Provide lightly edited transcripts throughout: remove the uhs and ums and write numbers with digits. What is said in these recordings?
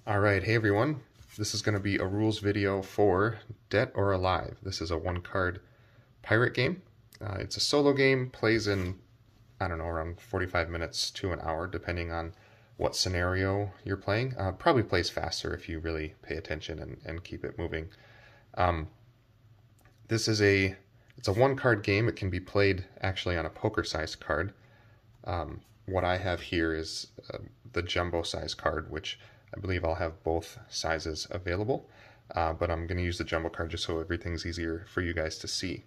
Alright, hey everyone. This is going to be a rules video for Dead or Alive. This is a one-card pirate game. It's a solo game, plays in, I don't know, around 45 minutes to an hour, depending on what scenario you're playing. Probably plays faster if you really pay attention and keep it moving. It's a one-card game. It can be played actually on a poker-sized card. What I have here is the jumbo-size card, which I believe I'll have both sizes available, but I'm going to use the jumbo card just so everything's easier for you guys to see.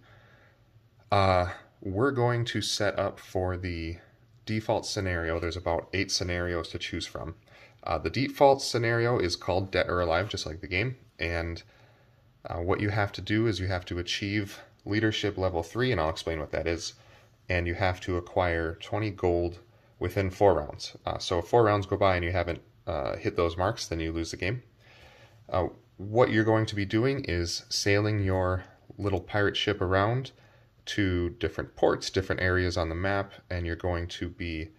We're going to set up for the default scenario. There's about 8 scenarios to choose from. The default scenario is called Dead or Alive, just like the game, and what you have to do is you have to achieve leadership level 3, and I'll explain what that is, and you have to acquire 20 gold within 4 rounds. So if 4 rounds go by and you haven't hit those marks, then you lose the game. What you're going to be doing is sailing your little pirate ship around to different ports, different areas on the map, and you're going to be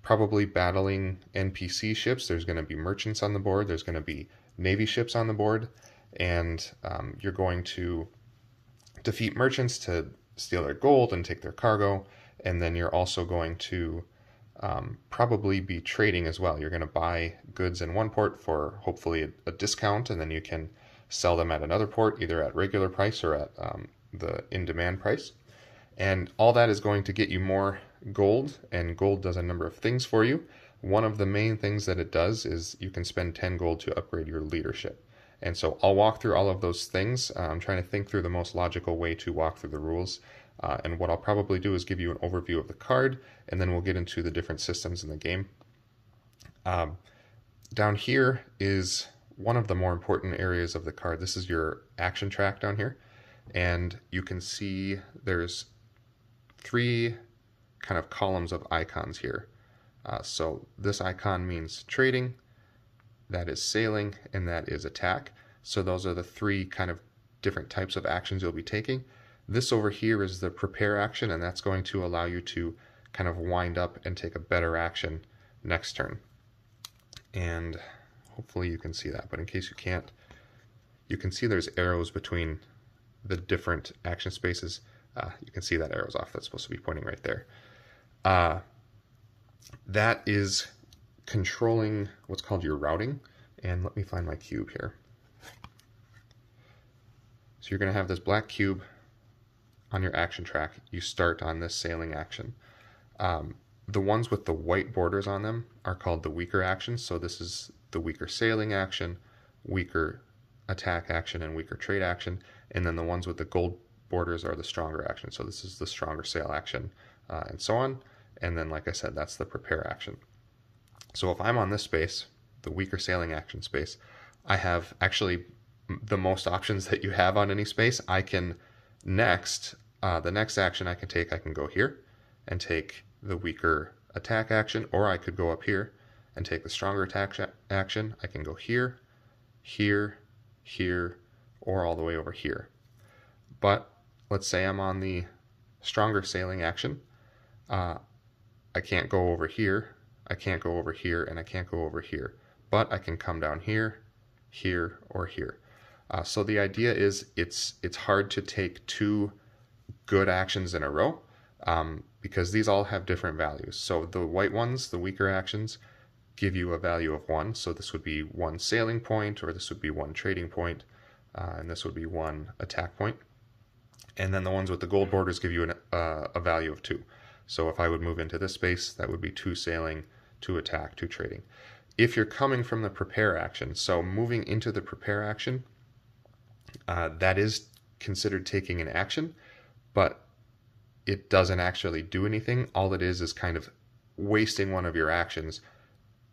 probably battling NPC ships. There's going to be merchants on the board, there's going to be navy ships on the board, and you're going to defeat merchants to steal their gold and take their cargo, and then you're also going to probably be trading as well. You're going to buy goods in one port for hopefully a discount, and then you can sell them at another port, either at regular price or at the in-demand price. And all that is going to get you more gold, and gold does a number of things for you. One of the main things that it does is you can spend 10 gold to upgrade your leadership. And so I'll walk through all of those things. I'm trying to think through the most logical way to walk through the rules. And what I'll probably do is give you an overview of the card, and then we'll get into the different systems in the game. Down here is one of the more important areas of the card. This is your action track down here, and you can see there's 3 kind of columns of icons here. So this icon means trading, that is sailing, and that is attack. So those are the 3 kind of different types of actions you'll be taking. This over here is the prepare action, and that's going to allow you to kind of wind up and take a better action next turn. And hopefully you can see that, but in case you can't, you can see there's arrows between the different action spaces. You can see that arrow's off. That's supposed to be pointing right there. That is controlling what's called your routing. And let me find my cube here. So you're going to have this black cube on your action track. You start on this sailing action. The ones with the white borders on them are called the weaker actions. So this is the weaker sailing action, weaker attack action, and weaker trade action. And then the ones with the gold borders are the stronger action. So this is the stronger sail action, and so on. And then, like I said, that's the prepare action. So if I'm on this space, the weaker sailing action space, I have actually the most options that you have on any space. I can the next action I can go here and take the weaker attack action, or I could go up here and take the stronger attack action. I can go here, here, here, or all the way over here. But let's say I'm on the stronger sailing action. I can't go over here, I can't go over here, and I can't go over here. But I can come down here, here, or here. So the idea is it's hard to take 2 good actions in a row, because these all have different values. So the white ones, the weaker actions, give you a value of 1. So this would be 1 sailing point, or this would be 1 trading point, and this would be 1 attack point. And then the ones with the gold borders give you a value of 2. So if I would move into this space, that would be 2 sailing, 2 attack, 2 trading. If you're coming from the prepare action, so moving into the prepare action, that is considered taking an action, but it doesn't actually do anything. All it is kind of wasting one of your actions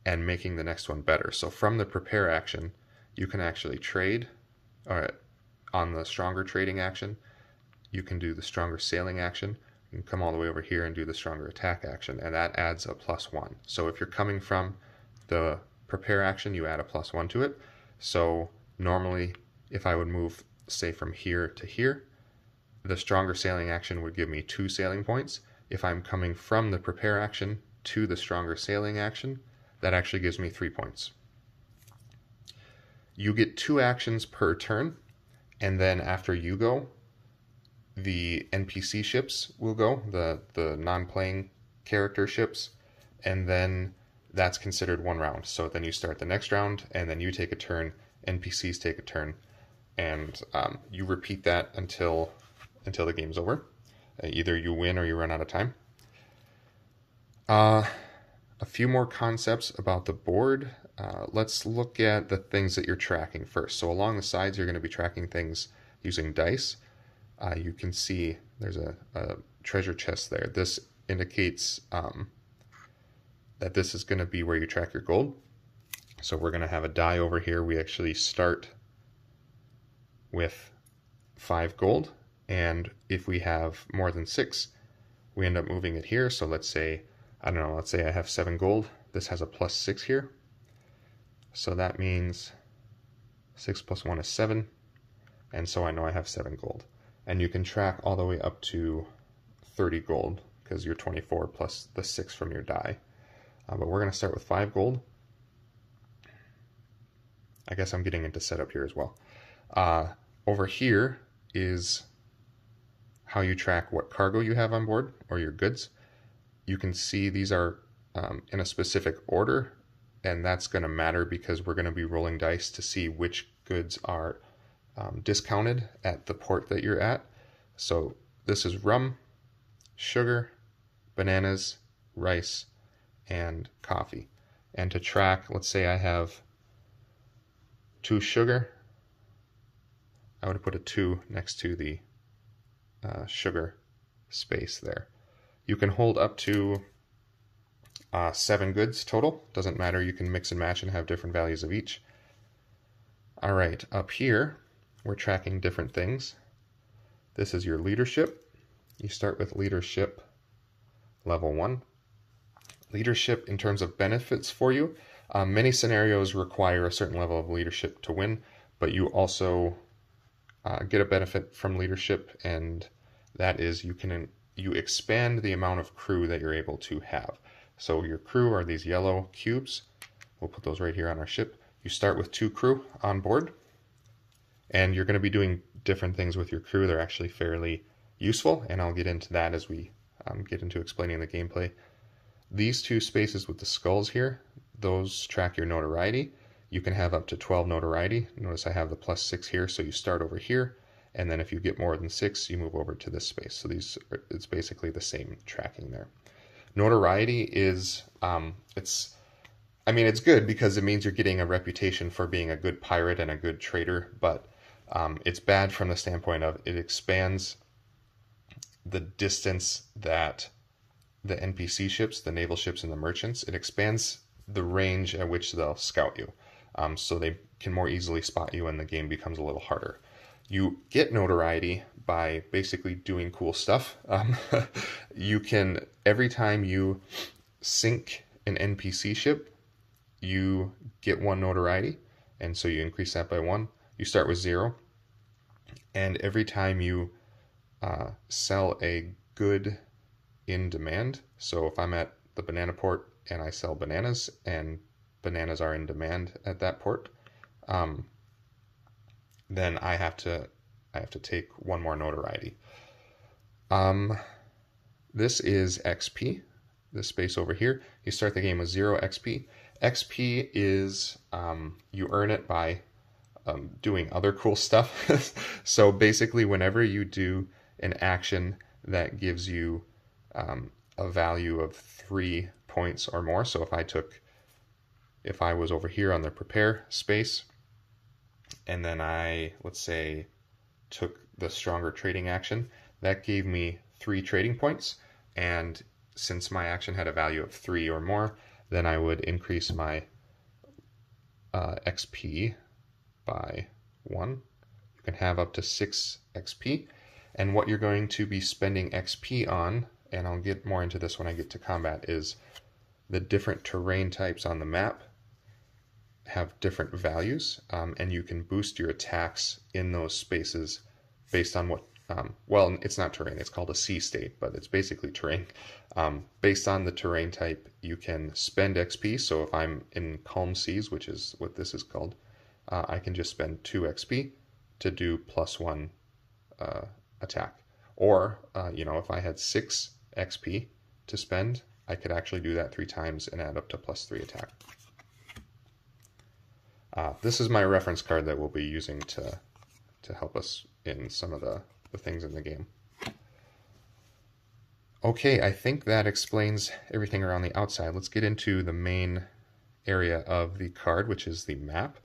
and making the next one better. So from the prepare action, you can actually trade. On the stronger trading action, you can do the stronger sailing action. You can come all the way over here and do the stronger attack action, and that adds a +1. So if you're coming from the prepare action, you add a +1 to it. So normally, if I would move, say, from here to here, the stronger sailing action would give me 2 sailing points. If I'm coming from the prepare action to the stronger sailing action, that actually gives me 3 points. You get 2 actions per turn, and then after you go, the NPC ships will go, the non-playing character ships, and then that's considered 1 round. So then you start the next round, and then you take a turn, NPCs take a turn, and you repeat that until the game's over. Either you win or you run out of time. A few more concepts about the board. Let's look at the things that you're tracking first. So along the sides, you're going to be tracking things using dice. You can see there's a treasure chest there. This indicates that this is going to be where you track your gold. So we're going to have a die over here. We actually start with 5 gold, and if we have more than 6, we end up moving it here. So let's say, I don't know, let's say I have 7 gold. This has a +6 here. So that means 6 + 1 is 7, and so I know I have 7 gold. And you can track all the way up to 30 gold, because you're 24 plus the 6 from your die. But we're going to start with 5 gold. I guess I'm getting into setup here as well. Over here is how you track what cargo you have on board, or your goods. You can see these are in a specific order, and that's going to matter because we're going to be rolling dice to see which goods are discounted at the port that you're at. So this is rum, sugar, bananas, rice, and coffee. And to track, let's say I have 2 sugar, I would put a 2 next to the sugar space there. You can hold up to 7 goods total. Doesn't matter, you can mix and match and have different values of each. Alright, up here we're tracking different things. This is your leadership. You start with leadership level 1. Leadership in terms of benefits for you. Many scenarios require a certain level of leadership to win, but you also get a benefit from leadership, and that is you expand the amount of crew that you're able to have. So your crew are these yellow cubes. We'll put those right here on our ship. You start with 2 crew on board, and you're going to be doing different things with your crew. They're actually fairly useful, and I'll get into that as we get into explaining the gameplay. These 2 spaces with the skulls here, those track your notoriety. You can have up to 12 notoriety. Notice I have the +6 here, so you start over here, and then if you get more than 6, you move over to this space. So it's basically the same tracking there. Notoriety is, it's good because it means you're getting a reputation for being a good pirate and a good trader, but it's bad from the standpoint of it expands the distance that the NPC ships, the naval ships, and the merchants, it expands the range at which they'll scout you. So they can more easily spot you and the game becomes a little harder. You get notoriety by basically doing cool stuff. You can, every time you sink an NPC ship, you get 1 notoriety, and so you increase that by 1. You start with 0, and every time you sell a good in demand, so if I'm at the banana port and I sell bananas, and bananas are in demand at that port, then I have to take 1 more notoriety. This is XP, this space over here. You start the game with 0 XP. XP is, you earn it by doing other cool stuff. So basically whenever you do an action that gives you a value of 3 points or more, so if I was over here on the prepare space, and then I, let's say, took the stronger trading action, that gave me 3 trading points, and since my action had a value of 3 or more, then I would increase my XP by 1. You can have up to 6 XP, and what you're going to be spending XP on, and I'll get more into this when I get to combat, is the different terrain types on the map have different values, and you can boost your attacks in those spaces based on what, well, it's not terrain, it's called a sea state, but it's basically terrain. Based on the terrain type, you can spend XP, so if I'm in calm seas, which is what this is called, I can just spend 2 XP to do +1 attack. Or, if I had 6 XP to spend, I could actually do that 3 times and add up to +3 attack. This is my reference card that we'll be using to help us in some of the things in the game. Okay, I think that explains everything around the outside. Let's get into the main area of the card, which is the map.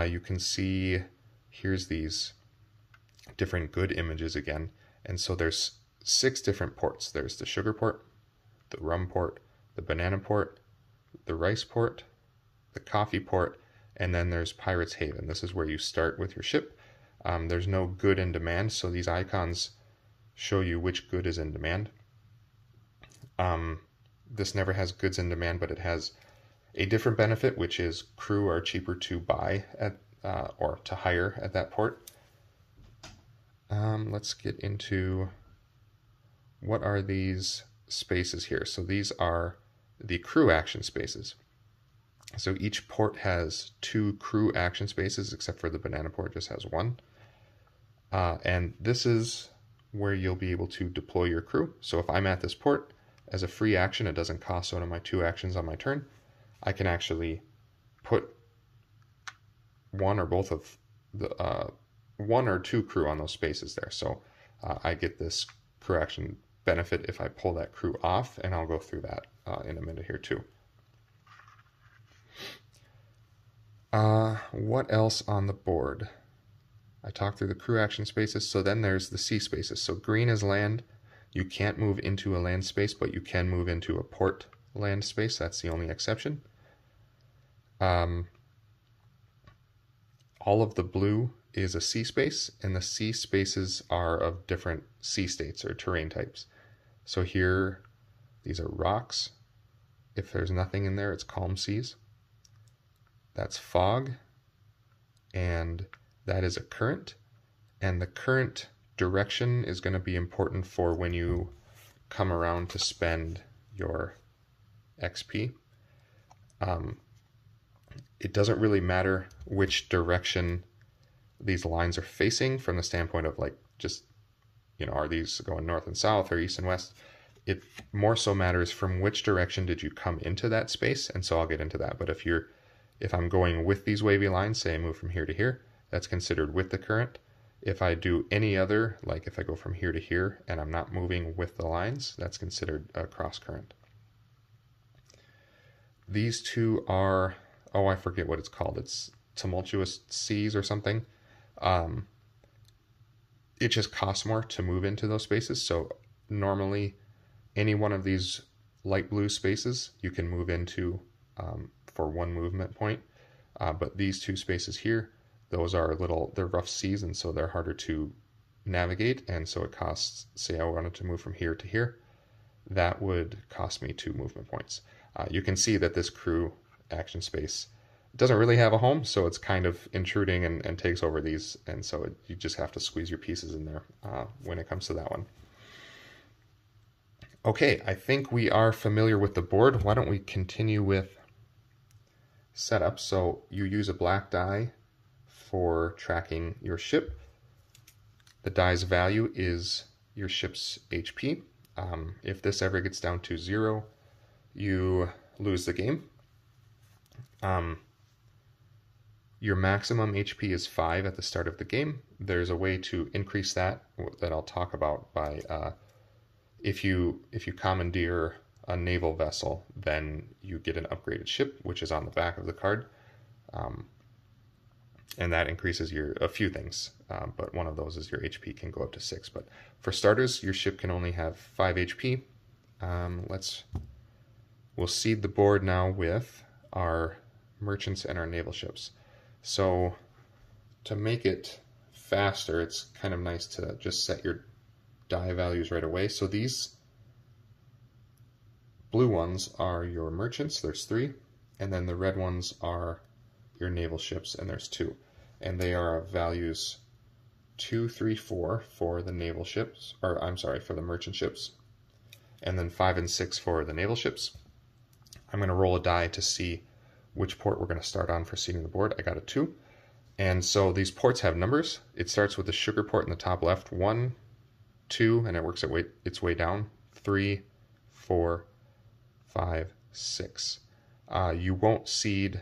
You can see here's these different good images again. And so there's 6 different ports. There's the sugar port, the rum port, the banana port, the rice port, the coffee port, and then there's Pirate's Haven. This is where you start with your ship. There's no good in demand, so these icons show you which good is in demand. This never has goods in demand, but it has a different benefit, which is crew are cheaper to buy at or to hire at that port. Let's get into what are these spaces here. So these are the crew action spaces. So each port has 2 crew action spaces, except for the banana port just has 1. And this is where you'll be able to deploy your crew. So if I'm at this port, as a free action, it doesn't cost one of my 2 actions on my turn, I can actually put 1 or both of the 1 or 2 crew on those spaces there. So I get this crew action benefit if I pull that crew off, and I'll go through that in a minute here too. What else on the board? I talked through the crew action spaces, so then there's the sea spaces. So green is land. You can't move into a land space, but you can move into a port land space. That's the only exception. All of the blue is a sea space, and the sea spaces are of different sea states or terrain types. So here, these are rocks. If there's nothing in there, it's calm seas. That's fog, and that is a current. And the current direction is going to be important for when you come around to spend your XP. It doesn't really matter which direction these lines are facing from the standpoint of like just, are these going north and south or east and west? It more so matters from which direction did you come into that space, and so I'll get into that. But if I'm going with these wavy lines, say I move from here to here, that's considered with the current. If I do any other, like if I go from here to here and I'm not moving with the lines, that's considered a cross current. These 2 are, I forget what it's called. It's tumultuous seas or something. It just costs more to move into those spaces. So normally any one of these light blue spaces you can move into for 1 movement point. But these 2 spaces here, those are they're rough seas, and so they're harder to navigate, and so it costs, say I wanted to move from here to here, that would cost me 2 movement points. You can see that this crew action space doesn't really have a home, so it's kind of intruding and takes over these, and so you just have to squeeze your pieces in there when it comes to that one. Okay, I think we are familiar with the board. Why don't we continue with setup? So you use a black die for tracking your ship. The die's value is your ship's HP. If this ever gets down to 0, you lose the game. Your maximum HP is 5 at the start of the game. There's a way to increase that I'll talk about by if you commandeer a naval vessel, then you get an upgraded ship, which is on the back of the card. And that increases a few things, but one of those is your HP can go up to 6. But for starters, your ship can only have 5 HP. We'll seed the board now with our merchants and our naval ships. So to make it faster, it's kind of nice to just set your die values right away. So these blue ones are your merchants, there's 3, and then the red ones are your naval ships, and there's 2. And they are values 2, 3, 4 for the naval ships, or I'm sorry, for the merchant ships, and then 5 and 6 for the naval ships. I'm going to roll a die to see which port we're going to start on for seeding the board. I got a 2. And so these ports have numbers. It starts with the sugar port in the top left, 1, 2, and it works its way down, 3, 4, 5, 6. You won't seed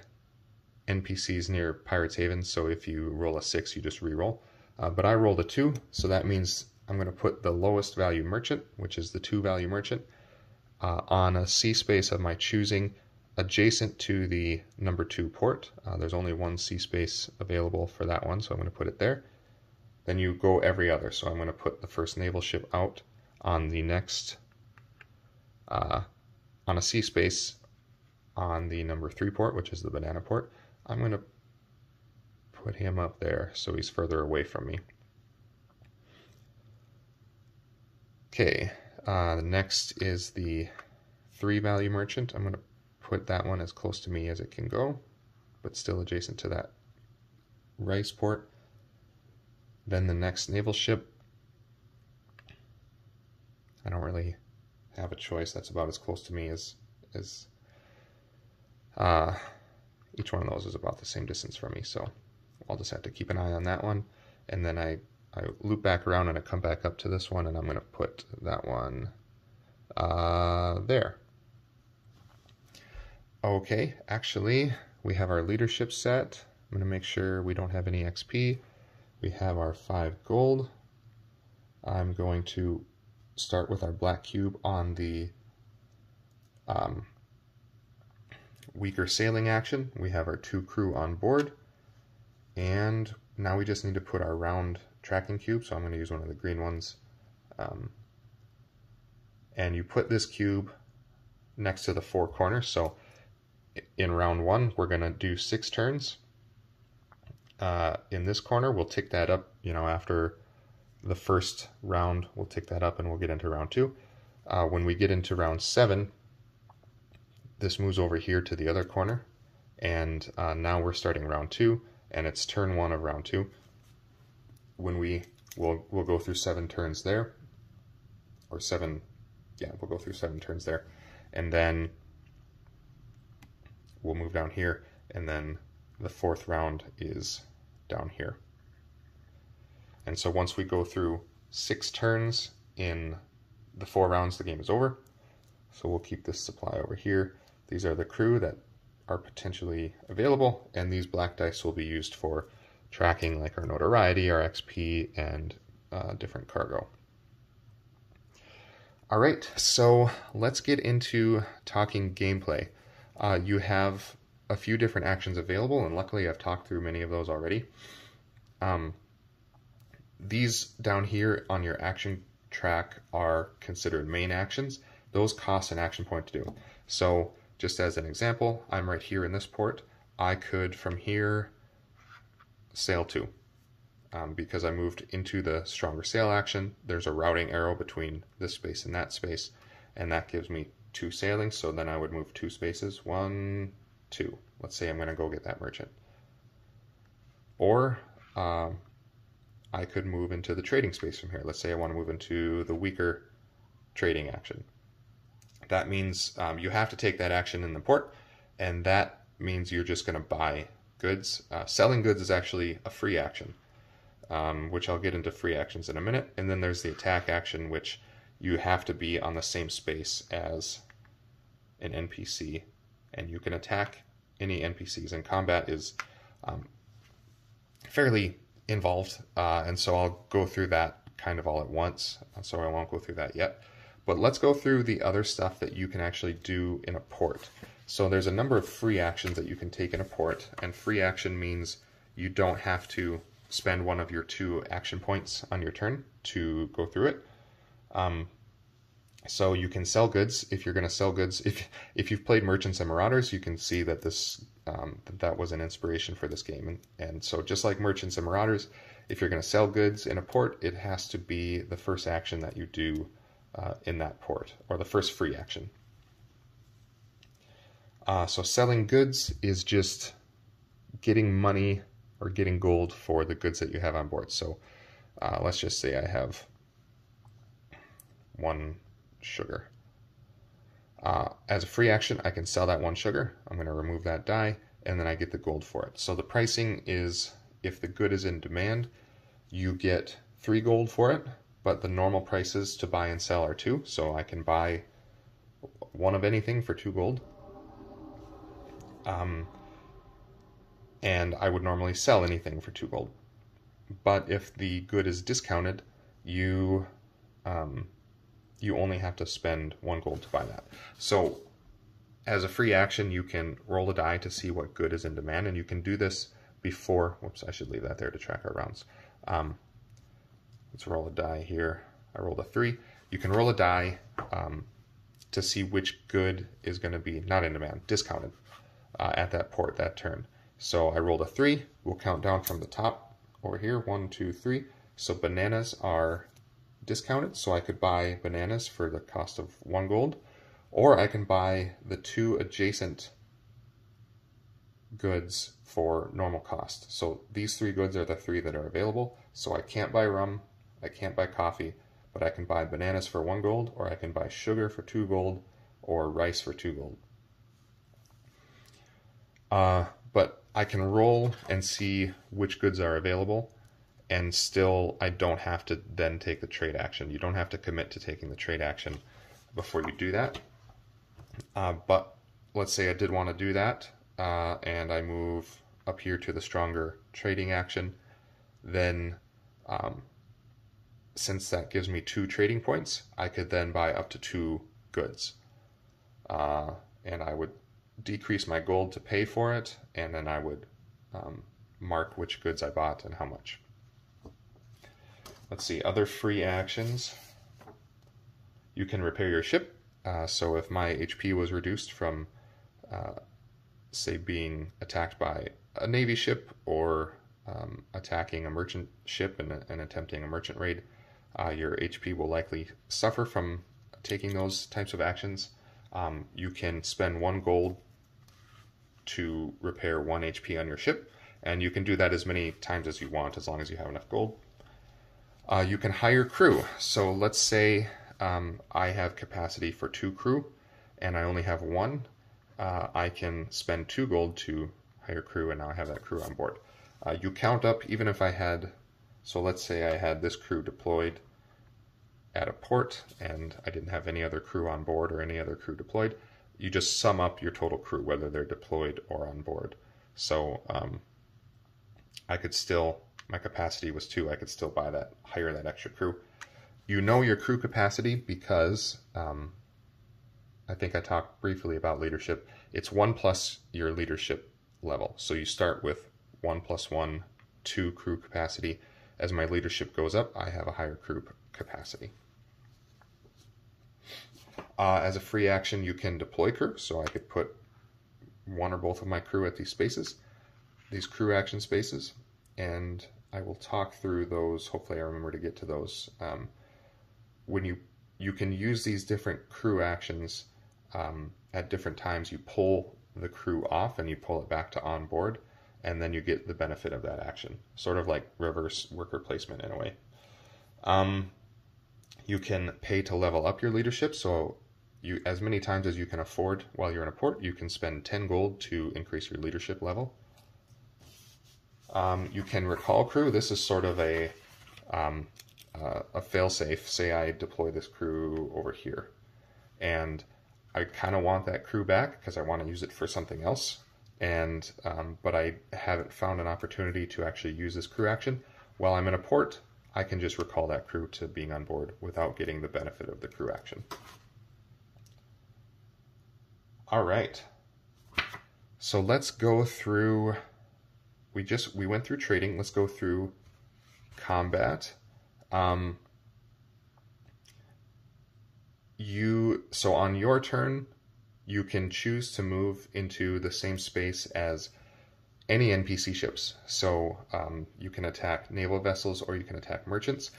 NPCs near Pirate's Haven, so if you roll a 6, you just re-roll. But I rolled a 2, so that means I'm going to put the lowest value merchant, which is the 2 value merchant, on a C space of my choosing, adjacent to the number 2 port. There's only one C space available for that one, so I'm going to put it there. Then you go every other, so I'm going to put the first naval ship out on the next, on a C space on the number 3 port, which is the banana port. I'm going to put him up there so he's further away from me. Okay, next is the 3 value merchant. I'm going to put that one as close to me as it can go, but still adjacent to that rice port. Then the next naval ship. I don't really have a choice. That's about as close to me as each one of those is about the same distance from me, so I'll just have to keep an eye on that one. And then I loop back around and I come back up to this one, and I'm going to put that one there. Okay, actually, we have our leadership set. I'm going to make sure we don't have any XP. We have our 5 gold. I'm going to start with our black cube on the weaker sailing action. We have our 2 crew on board, and now we just need to put our round tracking cube, so I'm going to use one of the green ones. And you put this cube next to the 4 corners, so in round 1 we're going to do 6 turns. In this corner we'll tick that up, after the first round we'll tick that up and we'll get into round 2. When we get into round 7, this moves over here to the other corner, and now we're starting round 2, and it's turn 1 of round 2. When we'll go through 7 turns there, or 7, yeah, we'll go through 7 turns there, and then we'll move down here, and then the 4th round is down here. And so once we go through 6 turns in the 4 rounds, the game is over. So we'll keep this supply over here. These are the crew that are potentially available, and these black dice will be used for tracking like our notoriety, our XP, and different cargo. Alright, so let's get into talking gameplay. You have a few different actions available, and luckily I've talked through many of those already. These down here on your action track are considered main actions. Those cost an action point to do. So just as an example, I'm right here in this port. I could from here sail 2. Because I moved into the stronger sail action, there's a routing arrow between this space and that space, and that gives me 2 sailing, so then I would move 2 spaces, 1, 2. Let's say I'm going to go get that merchant. Or I could move into the trading space from here. Let's say I want to move into the weaker trading action. That means you have to take that action in the port, and that means you're just going to buy goods. Selling goods is actually a free action, which I'll get into free actions in a minute. And then there's the attack action, which you have to be on the same space as an NPC, and you can attack any NPCs. And combat is fairly involved, and so I'll go through that kind of all at once, so I won't go through that yet. But let's go through the other stuff that you can actually do in a port. So there's a number of free actions that you can take in a port, and free action means you don't have to spend one of your 2 action points on your turn to go through it. So you can sell goods if you're going to sell goods. If you've played Merchants and Marauders, you can see that this that was an inspiration for this game. And so just like Merchants and Marauders, if you're going to sell goods in a port, it has to be the first action that you do in that port, or the first free action. So selling goods is just getting money or getting gold for the goods that you have on board. So let's just say I have 1 sugar. As a free action, I can sell that 1 sugar. I'm going to remove that die, and then I get the gold for it. So the pricing is if the good is in demand, you get 3 gold for it, but the normal prices to buy and sell are 2, so I can buy one of anything for 2 gold. And I would normally sell anything for 2 gold. But if the good is discounted, you only have to spend 1 gold to buy that. So as a free action, you can roll a die to see what good is in demand, and you can do this before, whoops, I should leave that there to track our rounds. Let's roll a die here. I rolled a 3. You can roll a die to see which good is going to be not in demand, discounted at that port, that turn. So I rolled a 3. We'll count down from the top over here, 1, 2, 3. So bananas are discounted, so I could buy bananas for the cost of 1 gold, or I can buy the 2 adjacent goods for normal cost. So these 3 goods are the 3 that are available. So I can't buy rum, I can't buy coffee, but I can buy bananas for 1 gold, or I can buy sugar for 2 gold, or rice for 2 gold. But I can roll and see which goods are available, and still I don't have to then take the trade action. You don't have to commit to taking the trade action before you do that. But let's say I did want to do that, and I move up here to the stronger trading action, then since that gives me 2 trading points, I could then buy up to 2 goods. And I would decrease my gold to pay for it, and then I would mark which goods I bought and how much. Let's see, other free actions. You can repair your ship. So if my HP was reduced from, say, being attacked by a Navy ship or attacking a merchant ship and attempting a merchant raid, your HP will likely suffer from taking those types of actions. You can spend 1 gold to repair 1 HP on your ship, and you can do that as many times as you want as long as you have enough gold. You can hire crew. So let's say I have capacity for 2 crew and I only have 1. I can spend 2 gold to hire crew, and now I have that crew on board. You count up, even if I had, so let's say I had this crew deployed at a port and I didn't have any other crew on board or any other crew deployed, you just sum up your total crew, whether they're deployed or on board. So I could still, my capacity was 2, I could still buy that, hire that extra crew. You know your crew capacity because I think I talked briefly about leadership. It's 1 plus your leadership level. So you start with 1 plus 1, 2 crew capacity. As my leadership goes up, I have a higher crew capacity. As a free action, you can deploy crew. So I could put 1 or both of my crew at these spaces, these crew action spaces, and I will talk through those. Hopefully I remember to get to those. When you can use these different crew actions at different times. You pull the crew off and you pull it back to on board, and then you get the benefit of that action. Sort of like reverse worker placement in a way. You can pay to level up your leadership, so you, as many times as you can afford while you're in a port, you can spend 10 gold to increase your leadership level. You can recall crew. This is sort of a fail-safe. Say I deploy this crew over here, and I kind of want that crew back because I want to use it for something else, and but I haven't found an opportunity to actually use this crew action. While I'm in a port, I can just recall that crew to being on board without getting the benefit of the crew action. All right, so let's go through, we went through trading, let's go through combat. So on your turn, you can choose to move into the same space as any NPC ships. So you can attack naval vessels or you can attack merchants.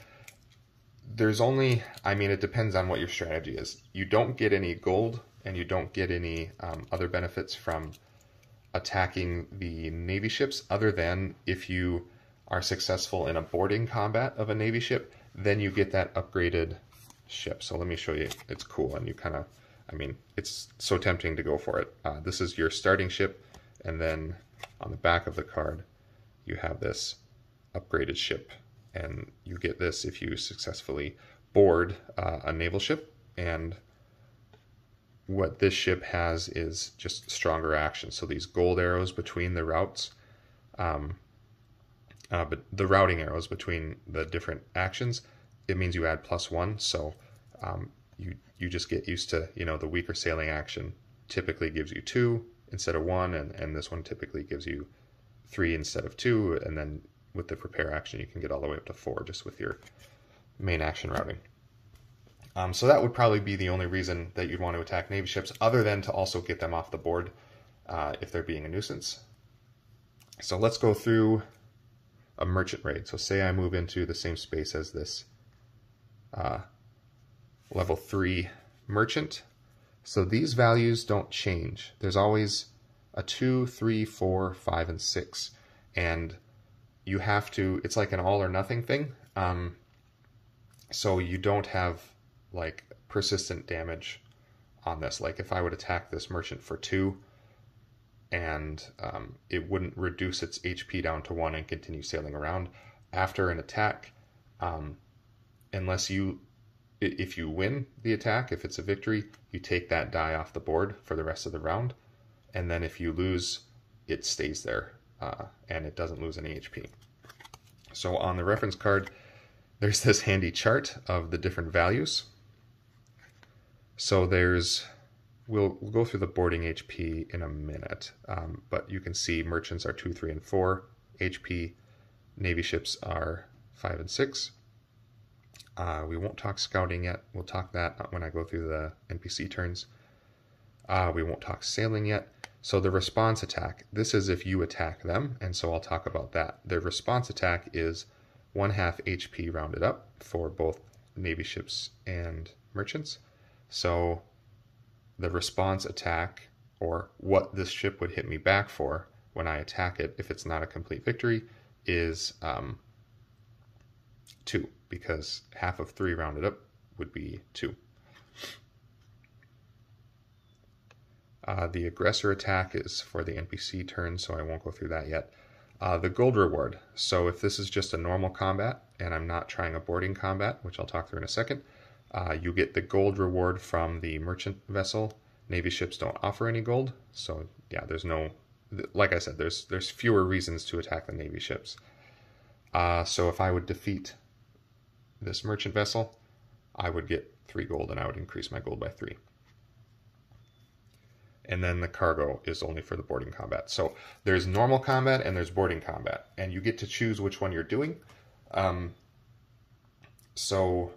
There's only, I mean, it depends on what your strategy is. You don't get any gold and you don't get any other benefits from attacking the Navy ships, other than if you are successful in a boarding combat of a Navy ship, then you get that upgraded ship. So let me show you. It's cool, and you kind of, I mean, it's so tempting to go for it. This is your starting ship, and then on the back of the card, you have this upgraded ship, and you get this if you successfully board a naval ship. And what this ship has is just stronger action. So these gold arrows between the routes, but the routing arrows between the different actions, it means you add +1. So you just get used to, the weaker sailing action typically gives you 2 instead of 1, and this one typically gives you 3 instead of 2, and then with the prepare action you can get all the way up to 4 just with your main action routing. So that would probably be the only reason that you'd want to attack Navy ships, other than to also get them off the board if they're being a nuisance. So let's go through a merchant raid. So say I move into the same space as this level 3 merchant. So these values don't change. There's always a 2, 3, 4, 5, and 6. And you have to, it's like an all or nothing thing. So you don't have like persistent damage on this. Like if I would attack this merchant for 2, and it wouldn't reduce its HP down to 1 and continue sailing around after an attack, unless if you win the attack, if it's a victory, you take that die off the board for the rest of the round, and then if you lose, it stays there, and it doesn't lose any HP. So on the reference card, there's this handy chart of the different values. So we'll go through the boarding HP in a minute, but you can see merchants are 2, 3, and 4 HP. Navy ships are 5 and 6. We won't talk scouting yet. We'll talk that when I go through the NPC turns. We won't talk sailing yet. So the response attack, this is if you attack them, and so I'll talk about that. The response attack is 1/2 HP rounded up for both Navy ships and merchants. So the response attack, or what this ship would hit me back for when I attack it, if it's not a complete victory, is 2, because 1/2 of 3 rounded up would be 2. The aggressor attack is for the NPC turn, so I won't go through that yet. The gold reward. So if this is just a normal combat, and I'm not trying a boarding combat, which I'll talk through in a second, you get the gold reward from the merchant vessel. Navy ships don't offer any gold, so yeah, there's no, like I said, there's fewer reasons to attack the Navy ships. So if I would defeat this merchant vessel, I would get 3 gold, and I would increase my gold by 3. And then the cargo is only for the boarding combat. So there's normal combat and there's boarding combat, and you get to choose which one you're doing. So,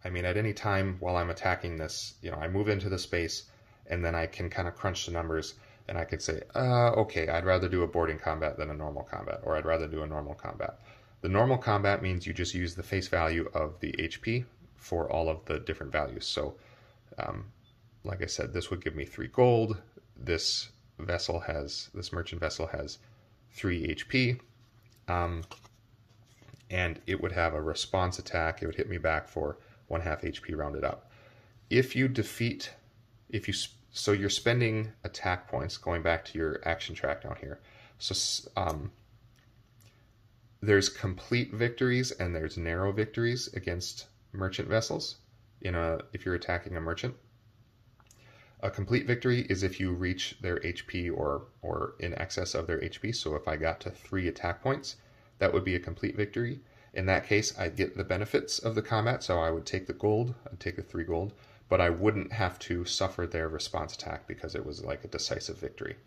I mean, at any time while I'm attacking this, I move into the space, and then I can kind of crunch the numbers, and I could say, okay, I'd rather do a boarding combat than a normal combat, or I'd rather do a normal combat. The normal combat means you just use the face value of the HP for all of the different values. So, like I said, this would give me 3 gold. This merchant vessel has 3 HP. And it would have a response attack. It would hit me back for 1/2 HP rounded up. So you're spending attack points, going back to your action track down here. So there's complete victories and there's narrow victories against merchant vessels. If you're attacking a merchant, a complete victory is if you reach their HP or in excess of their HP. So if I got to 3 attack points, that would be a complete victory. In that case, I'd get the benefits of the combat, so I would take the gold, I'd take the 3 gold, but I wouldn't have to suffer their response attack because it was like a decisive victory.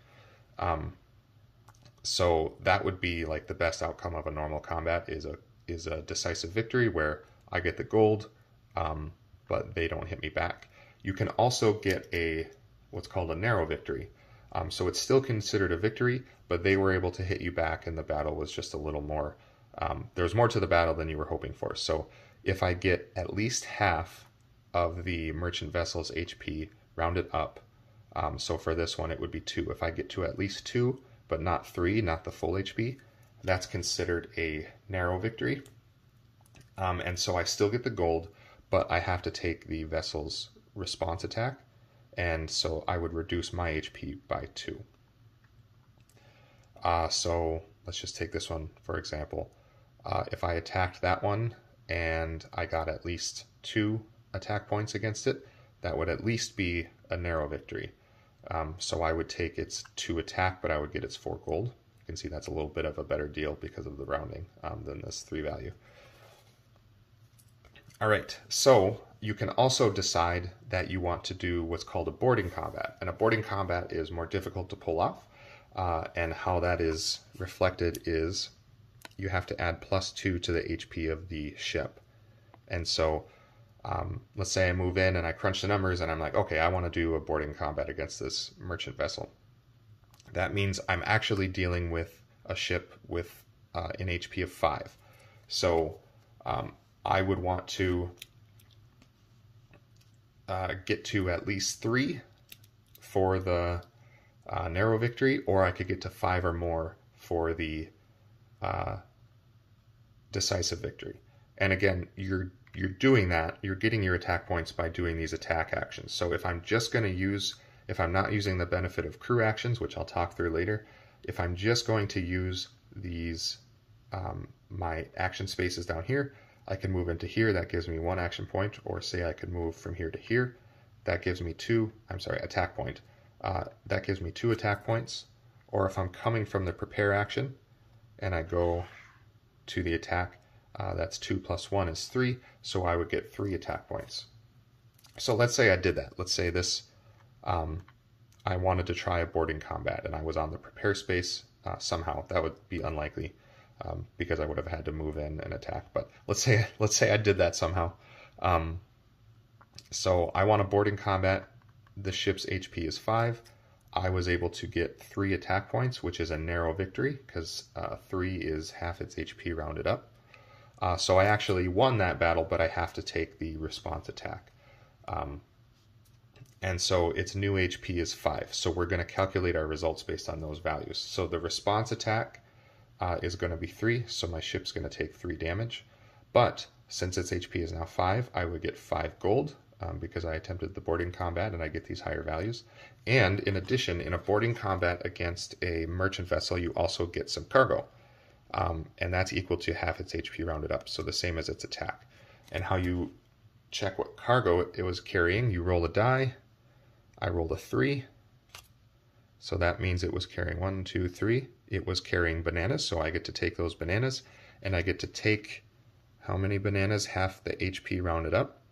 So that would be like the best outcome of a normal combat is a decisive victory where I get the gold, but they don't hit me back. You can also get what's called a narrow victory. So it's still considered a victory, but they were able to hit you back, and the battle was just a little more, there was more to the battle than you were hoping for. So if I get at least half of the merchant vessel's HP rounded up, so for this one it would be 2. If I get to at least 2, but not 3, not the full HP, that's considered a narrow victory. And so I still get the gold, but I have to take the vessel's response attack, and so I would reduce my HP by 2. So let's just take this one for example. If I attacked that one and I got at least 2 attack points against it, that would at least be a narrow victory. So I would take its 2 attack, but I would get its 4 gold. You can see that's a little bit of a better deal because of the rounding than this 3 value. All right, so you can also decide that you want to do what's called a boarding combat. And a boarding combat is more difficult to pull off. And how that is reflected is you have to add +2 to the HP of the ship. And so let's say I move in and I crunch the numbers and I'm like, okay, I want to do a boarding combat against this merchant vessel. That means I'm actually dealing with a ship with an HP of 5. So I would want to get to at least 3 for the narrow victory, or I could get to 5 or more for the decisive victory. And again, you're doing that, you're getting your attack points by doing these attack actions. So if I'm just going to use, if I'm not using the benefit of crew actions, which I'll talk through later, if I'm just going to use these, my action spaces down here, I can move into here, that gives me 1 action point, or say I could move from here to here, that gives me 2, attack point. That gives me 2 attack points. Or if I'm coming from the prepare action and I go to the attack, that's 2 + 1 is 3, so I would get 3 attack points. So let's say I did that. Let's say this, I wanted to try a boarding combat and I was on the prepare space somehow. That would be unlikely because I would have had to move in and attack. But let's say I did that somehow. So I want a boarding combat. The ship's HP is 5. I was able to get 3 attack points, which is a narrow victory because 3 is half its HP rounded up. So I actually won that battle, but I have to take the response attack. And so its new HP is 5. So we're going to calculate our results based on those values. So the response attack is going to be 3, so my ship's going to take 3 damage. But since its HP is now 5, I would get 5 gold because I attempted the boarding combat and I get these higher values. And in addition, in a boarding combat against a merchant vessel, you also get some cargo. And that's equal to half its HP rounded up, so the same as its attack. And how you check what cargo it was carrying, you roll a die. I rolled a 3, so that means it was carrying 1, 2, 3. It was carrying bananas, so I get to take those bananas, and I get to take how many bananas? Half the HP rounded up.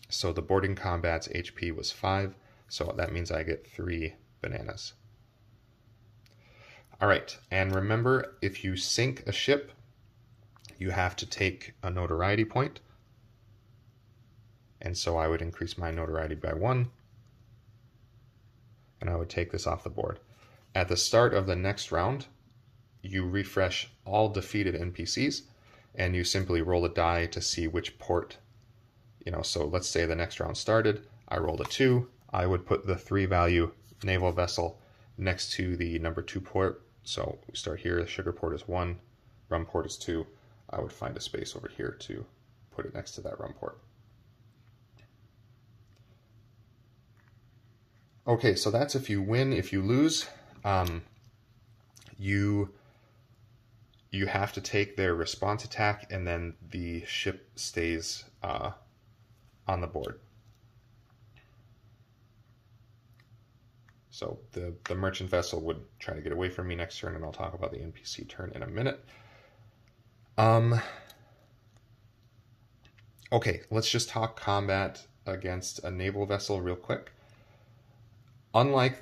So the boarding combat's HP was 5, so that means I get 3 bananas. All right, and remember, if you sink a ship, you have to take a notoriety point. And so I would increase my notoriety by 1, and I would take this off the board. At the start of the next round, you refresh all defeated NPCs, and you simply roll a die to see which port, so let's say the next round started, I rolled a 2, I would put the 3 value naval vessel next to the number 2 port. So we start here, the sugar port is 1, rum port is 2. I would find a space over here to put it next to that rum port. Okay, so that's if you win. If you lose, you have to take their response attack, and then the ship stays on the board. So the merchant vessel would try to get away from me next turn, and I'll talk about the NPC turn in a minute. Okay, let's just talk combat against a naval vessel real quick. Unlike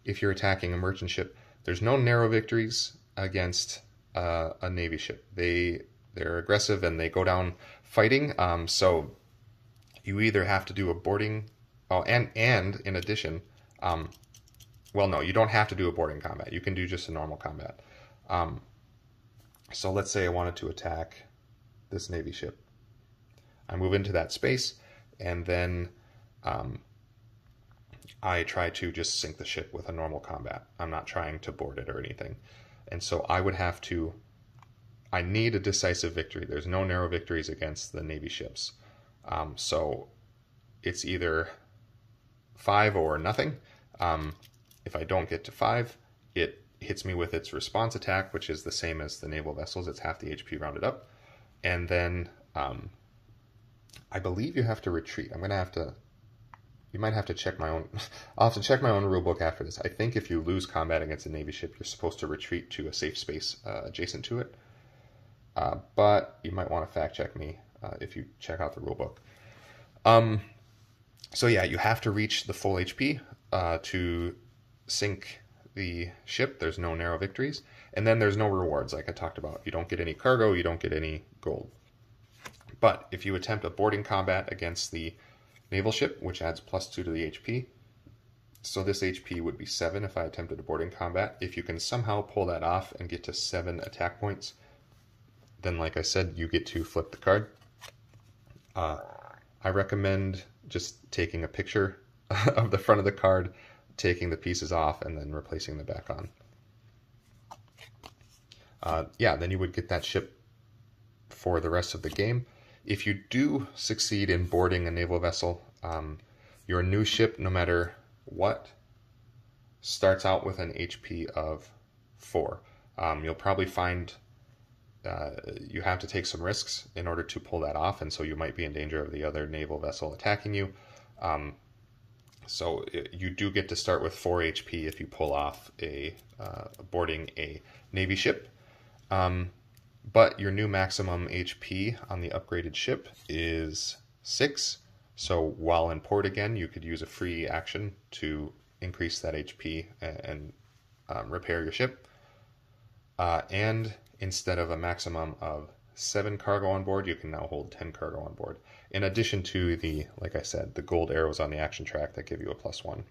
if you're attacking a merchant ship, there's no narrow victories against a navy ship. They're aggressive and they go down fighting. So you either have to do a boarding, and in addition, well, no, you don't have to do a boarding combat. You can do just a normal combat. So let's say I wanted to attack this navy ship. I move into that space, and then I try to just sink the ship with a normal combat. I'm not trying to board it or anything. And so I need a decisive victory. There's no narrow victories against the navy ships. So it's either 5 or nothing. If I don't get to 5, it hits me with its response attack, which is the same as the naval vessels. It's half the HP rounded up. And then I believe you have to retreat. You might have to check my own, I'll have to check my own rulebook after this. I think if you lose combat against a Navy ship, you're supposed to retreat to a safe space adjacent to it. But you might want to fact check me if you check out the rulebook. So yeah, you have to reach the full HP to sink the ship. There's no narrow victories. And then there's no rewards, like I talked about. You don't get any cargo, you don't get any gold. But if you attempt a boarding combat against the naval ship, which adds +2 to the HP, so this HP would be 7 if I attempted a boarding combat. If you can somehow pull that off and get to 7 attack points, then like I said, you get to flip the card. I recommend just taking a picture of the front of the card, taking the pieces off, and then replacing them back on. Yeah, then you would get that ship for the rest of the game. If you do succeed in boarding a naval vessel, your new ship, no matter what, starts out with an HP of 4. You'll probably find you have to take some risks in order to pull that off, and so you might be in danger of the other naval vessel attacking you. So you do get to start with 4 HP if you pull off boarding a Navy ship. But your new maximum HP on the upgraded ship is 6. So while in port again, you could use a free action to increase that HP and repair your ship. And instead of a maximum of 7 cargo on board, you can now hold 10 cargo on board. In addition to the, like I said, the gold arrows on the action track that give you a +1.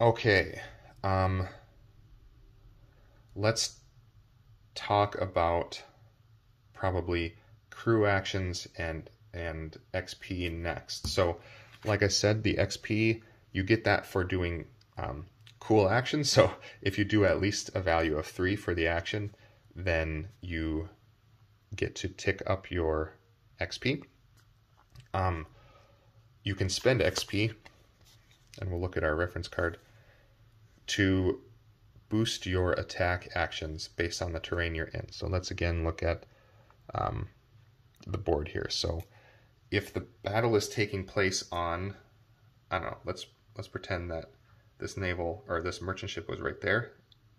Okay, let's talk about probably crew actions and XP next. So, like I said, the XP, you get that for doing cool actions. So if you do at least a value of 3 for the action, then you get to tick up your XP. You can spend XP, and we'll look at our reference card, to boost your attack actions based on the terrain you're in. So let's again look at the board here. So if the battle is taking place on, I don't know, let's pretend that this naval or this merchant ship was right there.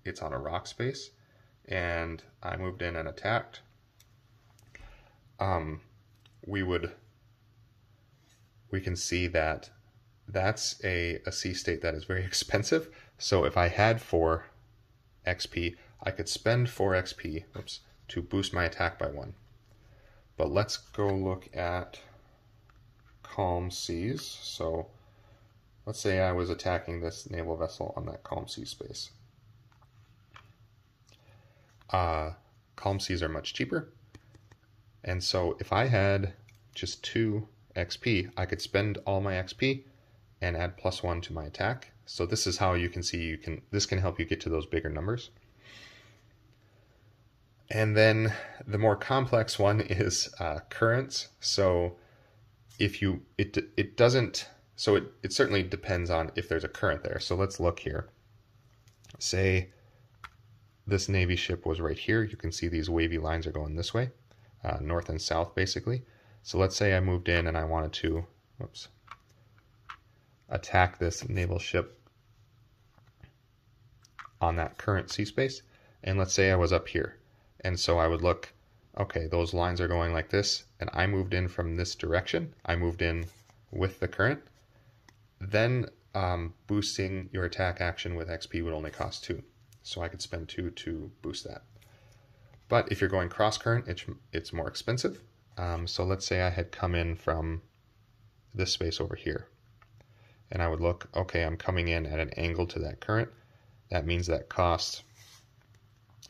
It's on a rock space, and I moved in and attacked. We can see that that's a sea state that is very expensive. So if I had 4 XP, I could spend 4 XP to boost my attack by 1. But let's go look at calm seas. So let's say I was attacking this naval vessel on that calm sea space. Calm seas are much cheaper. And so if I had just 2 XP, I could spend all my XP and add +1 to my attack. So this is how you can see this can help you get to those bigger numbers. And then the more complex one is currents. So if it doesn't, so it certainly depends on if there's a current there. So let's look here. Say this Navy ship was right here. You can see these wavy lines are going this way, north and south basically. So let's say I moved in and I wanted to, attack this naval ship on that current sea space. And let's say I was up here. And so I would look, okay, those lines are going like this, and I moved in from this direction. I moved in with the current. Then boosting your attack action with XP would only cost 2. So I could spend 2 to boost that. But if you're going cross current, it's more expensive. So let's say I had come in from this space over here. And I would look, okay, I'm coming in at an angle to that current. That means that cost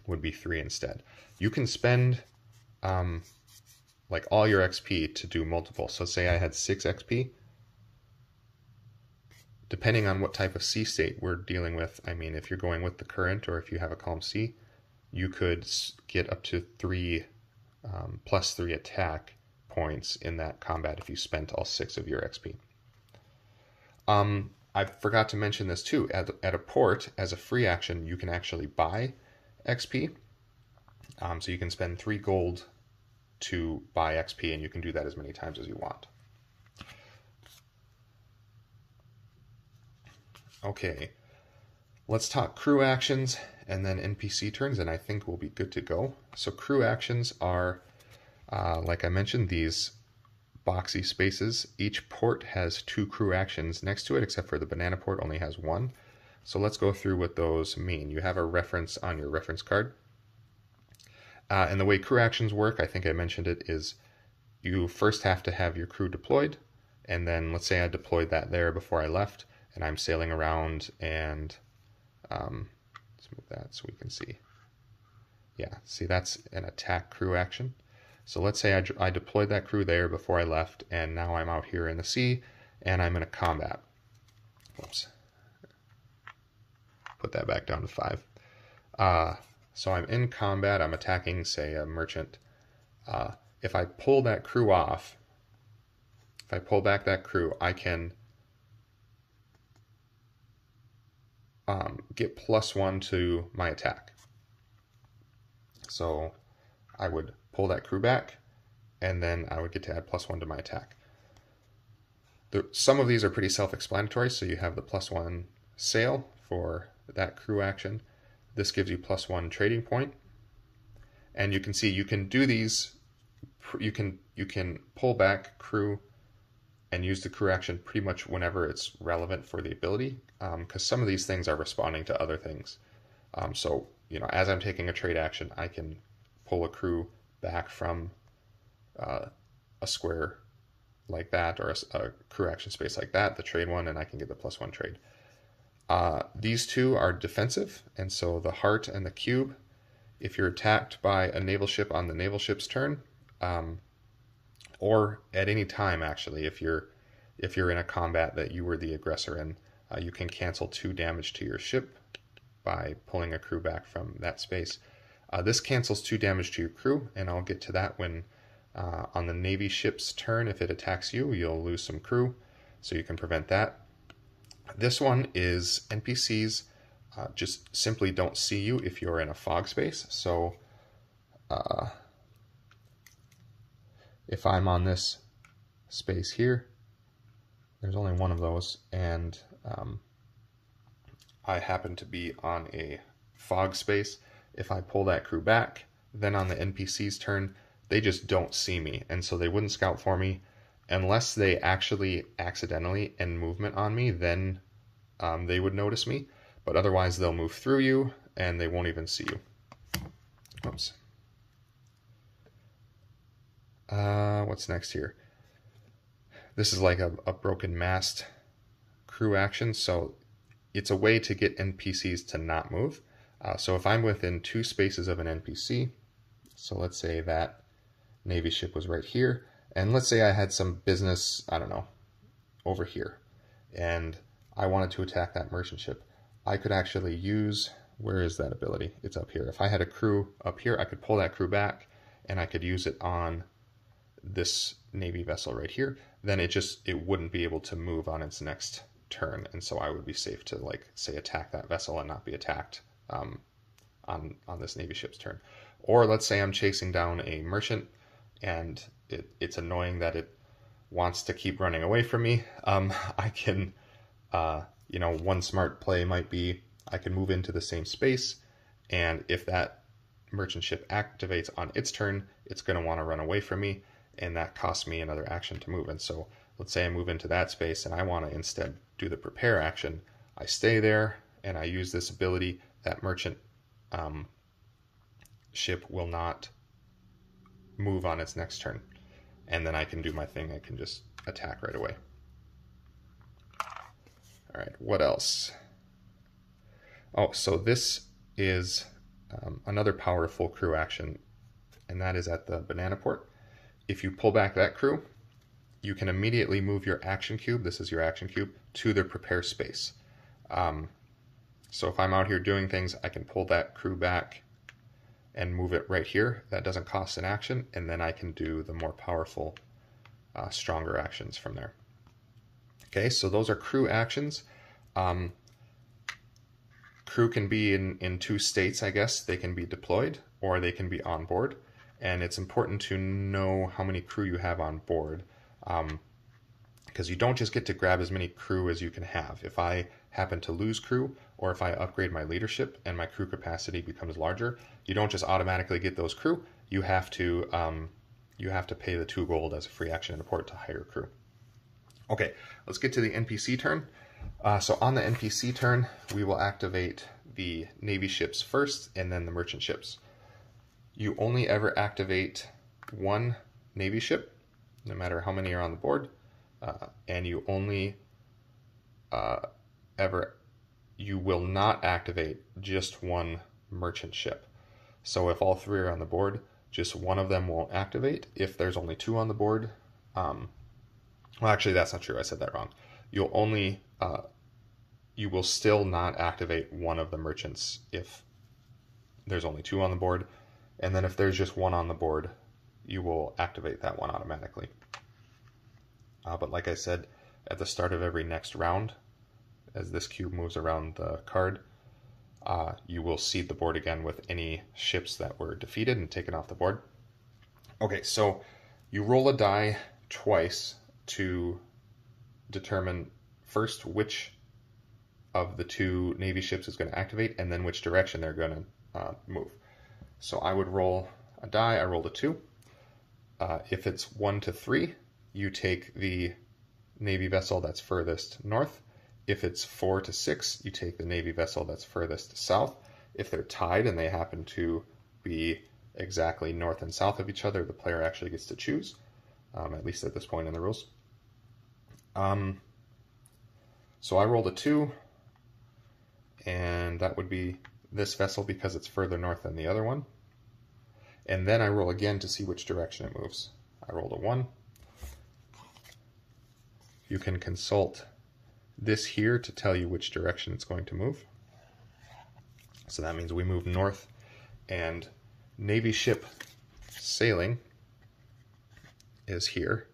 would be 3 instead. You can spend like all your XP to do multiple. So say I had 6 XP. Depending on what type of sea state we're dealing with, I mean, if you're going with the current or if you have a calm sea, you could get up to 3 +3 attack points in that combat if you spent all 6 of your XP. I forgot to mention this too. At a port, as a free action, you can actually buy XP. So you can spend 3 gold to buy XP, and you can do that as many times as you want. Okay, let's talk crew actions and then NPC turns, and I think we'll be good to go. So crew actions are, like I mentioned, these boxy spaces. Each port has 2 crew actions next to it, except for the banana port only has 1. So let's go through what those mean. You have a reference on your reference card. And the way crew actions work, I think I mentioned it, is you first have to have your crew deployed, and then let's say I deployed that there before I left, and I'm sailing around, and let's move that so we can see. Yeah, see, that's an attack crew action. So let's say I deployed that crew there before I left, and now I'm out here in the sea, and I'm in a combat. Whoops. Put that back down to 5. So I'm in combat, I'm attacking, say, a merchant. If I pull that crew off, if I pull back that crew, I can get +1 to my attack. So I would pull that crew back, and then I would get to add +1 to my attack. Some of these are pretty self-explanatory, so you have the +1 sail for that crew action. This gives you +1 trading point, and you can see you can do these. You can pull back crew and use the crew action pretty much whenever it's relevant for the ability, because some of these things are responding to other things. So as I'm taking a trade action, I can pull a crew back from a square like that, or a crew action space like that, the trade one, and I can get the +1 trade. These two are defensive, and so the heart and the cube, if you're attacked by a naval ship on the naval ship's turn, or at any time actually, if you're in a combat that you were the aggressor in, you can cancel 2 damage to your ship by pulling a crew back from that space. This cancels 2 damage to your crew, and I'll get to that when on the Navy ship's turn, if it attacks you, you'll lose some crew, so you can prevent that. This one is NPCs just simply don't see you if you're in a fog space. So if I'm on this space here, there's only one of those, and I happen to be on a fog space. If I pull that crew back, then on the NPC's turn, they just don't see me, and so they wouldn't scout for me unless they actually accidentally end movement on me. Then they would notice me, but otherwise they'll move through you and they won't even see you. Oops. What's next here? This is like a broken mast crew action, so it's a way to get NPCs to not move. So if I'm within 2 spaces of an NPC, so let's say that Navy ship was right here, and let's say I had some business, I don't know, over here, and I wanted to attack that merchant ship. I could actually use, where is that ability? It's up here. If I had a crew up here, I could pull that crew back, and I could use it on this Navy vessel right here. Then it wouldn't be able to move on its next turn, and so I would be safe to, like, say, attack that vessel and not be attacked on this Navy ship's turn. Or let's say I'm chasing down a merchant, and it's annoying that it wants to keep running away from me. I can, one smart play might be I can move into the same space, and if that merchant ship activates on its turn, it's going to want to run away from me, and that costs me another action to move. And so let's say I move into that space and I want to instead do the prepare action. I stay there and I use this ability. That merchant ship will not move on its next turn, and then I can do my thing. I can just attack right away. All right, what else? Oh, so this is another powerful crew action, and that is at the banana port. If you pull back that crew, you can immediately move your action cube, this is your action cube, to the prepare space. So if I'm out here doing things, I can pull that crew back and move it right here. That doesn't cost an action, and then I can do the more powerful, stronger actions from there. Okay, so those are crew actions. Crew can be in two states, I guess. They can be deployed or they can be on board. And it's important to know how many crew you have on board, because you don't just get to grab as many crew as you can have. If I happen to lose crew, or if I upgrade my leadership and my crew capacity becomes larger, you don't just automatically get those crew. You have to pay the 2 gold as a free action in a port to hire crew. Okay, let's get to the NPC turn. So on the NPC turn, we will activate the Navy ships first, and then the merchant ships. You only ever activate 1 Navy ship, no matter how many are on the board, and you only you will not activate just 1 merchant ship. So if all 3 are on the board, just 1 of them won't activate. If there's only 2 on the board, well, actually that's not true. I said that wrong. You'll only you will still not activate 1 of the merchants if there's only 2 on the board. And then if there's just 1 on the board, you will activate that one automatically. But like I said, at the start of every next round, as this cube moves around the card, you will seed the board again with any ships that were defeated and taken off the board. Okay, so you roll a die twice to determine first which of the 2 Navy ships is going to activate, and then which direction they're going to move. So I would roll a die. I rolled a 2. If it's 1 to 3, you take the Navy vessel that's furthest north. If it's 4 to 6, you take the Navy vessel that's furthest south. If they're tied and they happen to be exactly north and south of each other, the player actually gets to choose, at least at this point in the rules. So I rolled a 2, and that would be this vessel because it's further north than the other one. And then I roll again to see which direction it moves. I rolled a 1. You can consult this here to tell you which direction it's going to move. So that means we move north, and Navy ship sailing is here.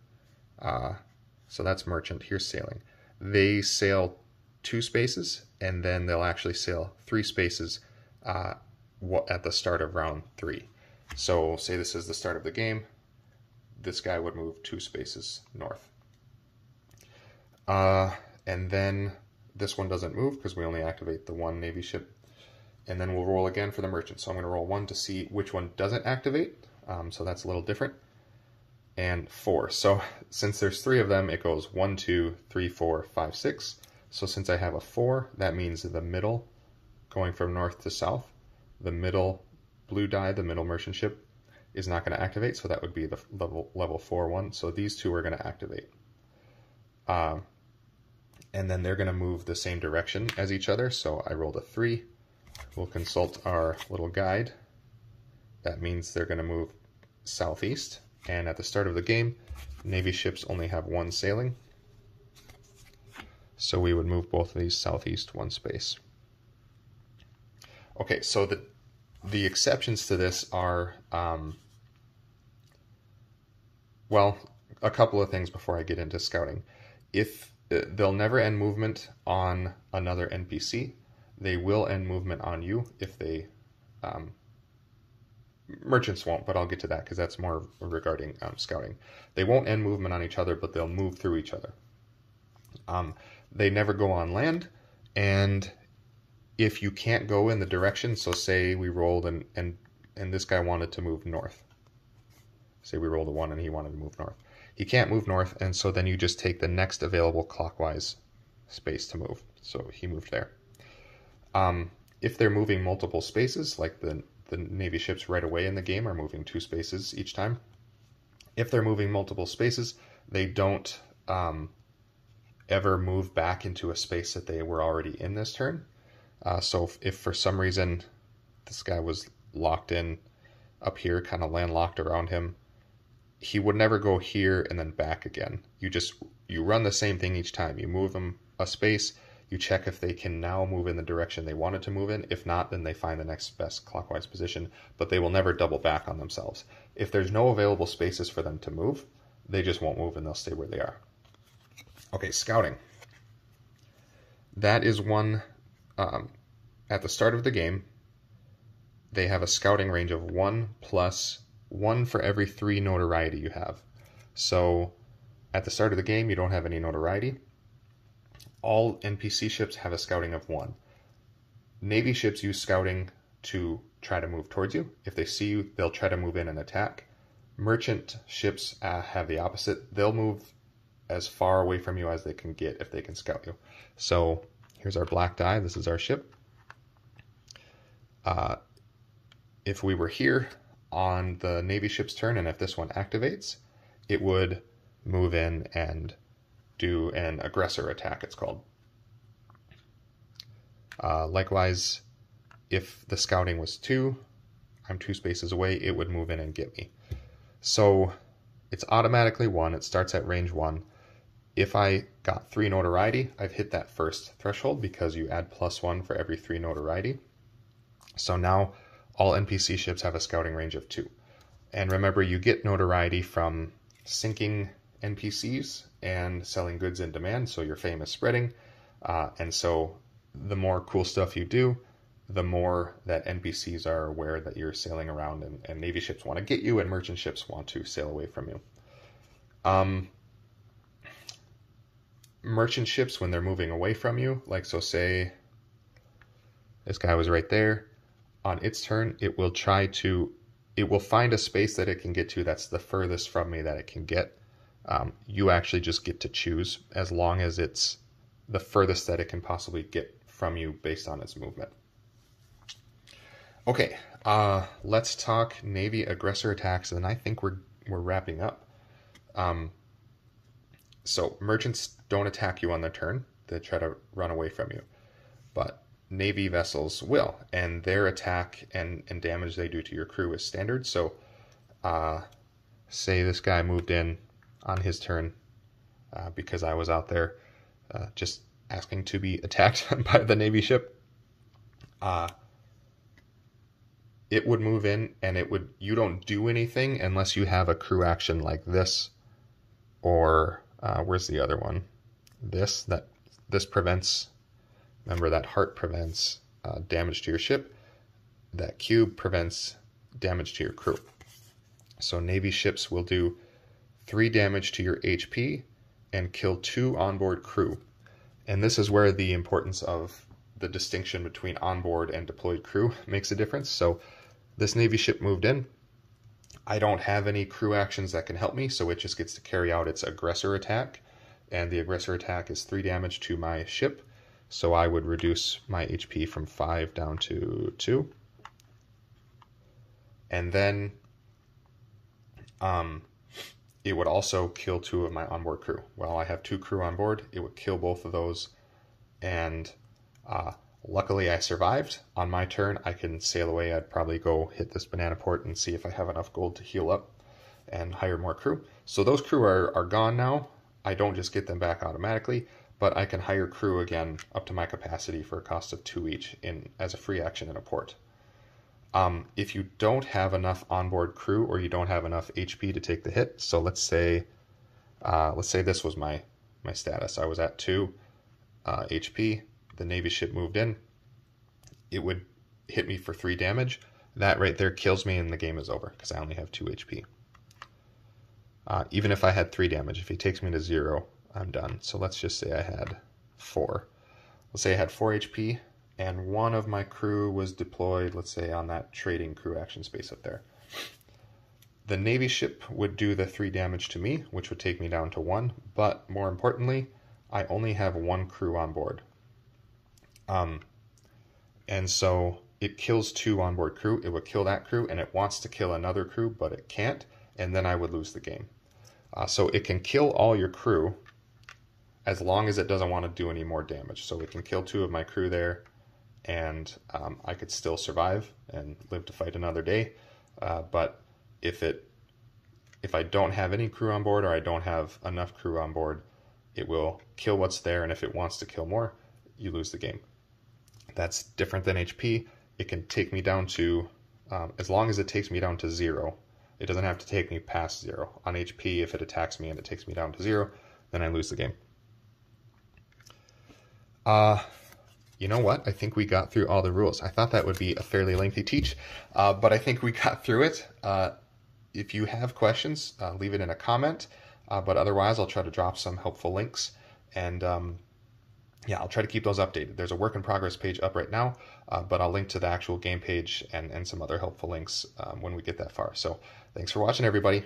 So that's merchant, here's sailing. They sail 2 spaces, and then they'll actually sail 3 spaces at the start of round 3. So say this is the start of the game, this guy would move 2 spaces north. And then this one doesn't move because we only activate the 1 Navy ship. And then we'll roll again for the merchant. So I'm going to roll 1 to see which one doesn't activate. So that's a little different. And 4. So since there's 3 of them, it goes 1, 2, 3, 4, 5, 6. So since I have a 4, that means the middle, going from north to south, the middle blue die, the middle merchant ship, is not going to activate. So that would be the level 4 one. So these 2 are going to activate. And then they're going to move the same direction as each other. So I rolled a 3. We'll consult our little guide. That means they're going to move southeast. And at the start of the game, Navy ships only have 1 sailing. So we would move both of these southeast 1 space. Okay, so the exceptions to this are, well, a couple of things before I get into scouting. If they'll never end movement on another NPC, they will end movement on you if they... merchants won't, but I'll get to that because that's more regarding scouting. They won't end movement on each other, but they'll move through each other. They never go on land, and if you can't go in the direction, so say we rolled and this guy wanted to move north. Say we rolled a 1 and he wanted to move north. He can't move north, and so then you just take the next available clockwise space to move. So he moved there. If they're moving multiple spaces, like the Navy ships right away in the game are moving 2 spaces each time. If they're moving multiple spaces, they don't ever move back into a space that they were already in this turn. So if for some reason this guy was locked in up here, kind of landlocked around him, he would never go here and then back again. You run the same thing each time. You move them a space, you check if they can now move in the direction they wanted to move in. If not, then they find the next best clockwise position, but they will never double back on themselves. If there's no available spaces for them to move, they just won't move and they'll stay where they are. Okay, scouting. That is one, at the start of the game, they have a scouting range of 1 plus 1 for every 3 notoriety you have. So at the start of the game, you don't have any notoriety. All NPC ships have a scouting of 1. Navy ships use scouting to try to move towards you. If they see you, they'll try to move in and attack. Merchant ships have the opposite. They'll move as far away from you as they can get if they can scout you. So here's our black die. This is our ship. If we were here on the Navy ship's turn, and if this one activates, it would move in and do an aggressor attack, it's called. Likewise, if the scouting was 2, I'm 2 spaces away, it would move in and get me. So it's automatically 1, it starts at range 1. If I got 3 notoriety, I've hit that first threshold because you add +1 for every 3 notoriety. So now all NPC ships have a scouting range of 2. And remember, you get notoriety from sinking NPCs and selling goods in demand, so your fame is spreading. And so the more cool stuff you do, the more that NPCs are aware that you're sailing around, and Navy ships want to get you, and merchant ships want to sail away from you. Merchant ships, when they're moving away from you, like so say this guy was right there, on its turn, it will find a space that it can get to that's the furthest from me that it can get. You actually just get to choose as long as it's the furthest that it can possibly get from you based on its movement. Okay, let's talk Navy aggressor attacks, and I think we're wrapping up. So merchants don't attack you on their turn; they try to run away from you. But Navy vessels will, and their attack and damage they do to your crew is standard. So, say this guy moved in on his turn because I was out there just asking to be attacked by the Navy ship. It would move in, and you don't do anything unless you have a crew action like this, or where's the other one? This prevents. Remember, that heart prevents damage to your ship. That cube prevents damage to your crew. So Navy ships will do 3 damage to your HP and kill 2 onboard crew. And this is where the importance of the distinction between onboard and deployed crew makes a difference. So this Navy ship moved in. I don't have any crew actions that can help me, so it just gets to carry out its aggressor attack. And the aggressor attack is 3 damage to my ship. So I would reduce my HP from 5 down to 2. And then it would also kill 2 of my onboard crew. Well, I have 2 crew on board. It would kill both of those. And luckily I survived. On my turn, I can sail away. I'd probably go hit this banana port and see if I have enough gold to heal up and hire more crew. So those crew are gone now. I don't just get them back automatically, but I can hire crew again up to my capacity for a cost of 2 each as a free action in a port. If you don't have enough onboard crew, or you don't have enough HP to take the hit, so let's say this was my status. I was at 2 HP. The Navy ship moved in. It would hit me for 3 damage. That right there kills me, and the game is over because I only have 2 HP. Even if I had 3 damage, if he takes me to 0, I'm done. So let's just say I had 4. Let's say I had 4 HP, and one of my crew was deployed, let's say, on that trading crew action space up there. The Navy ship would do the 3 damage to me, which would take me down to 1, but more importantly, I only have 1 crew on board. And so it kills 2 onboard crew. It would kill that crew, and it wants to kill another crew, but it can't, and then I would lose the game. So it can kill all your crew as long as it doesn't want to do any more damage. So it can kill 2 of my crew there, and I could still survive and live to fight another day. But if I don't have any crew on board, or I don't have enough crew on board, it will kill what's there, and if it wants to kill more, you lose the game. That's different than HP. It can take me down to, as long as it takes me down to 0, it doesn't have to take me past 0. On HP, if it attacks me and it takes me down to 0, then I lose the game. You know what? I think we got through all the rules. I thought that would be a fairly lengthy teach, but I think we got through it. If you have questions, leave it in a comment. But otherwise, I'll try to drop some helpful links. And yeah, I'll try to keep those updated. There's a work in progress page up right now, but I'll link to the actual game page and some other helpful links when we get that far. So thanks for watching, everybody.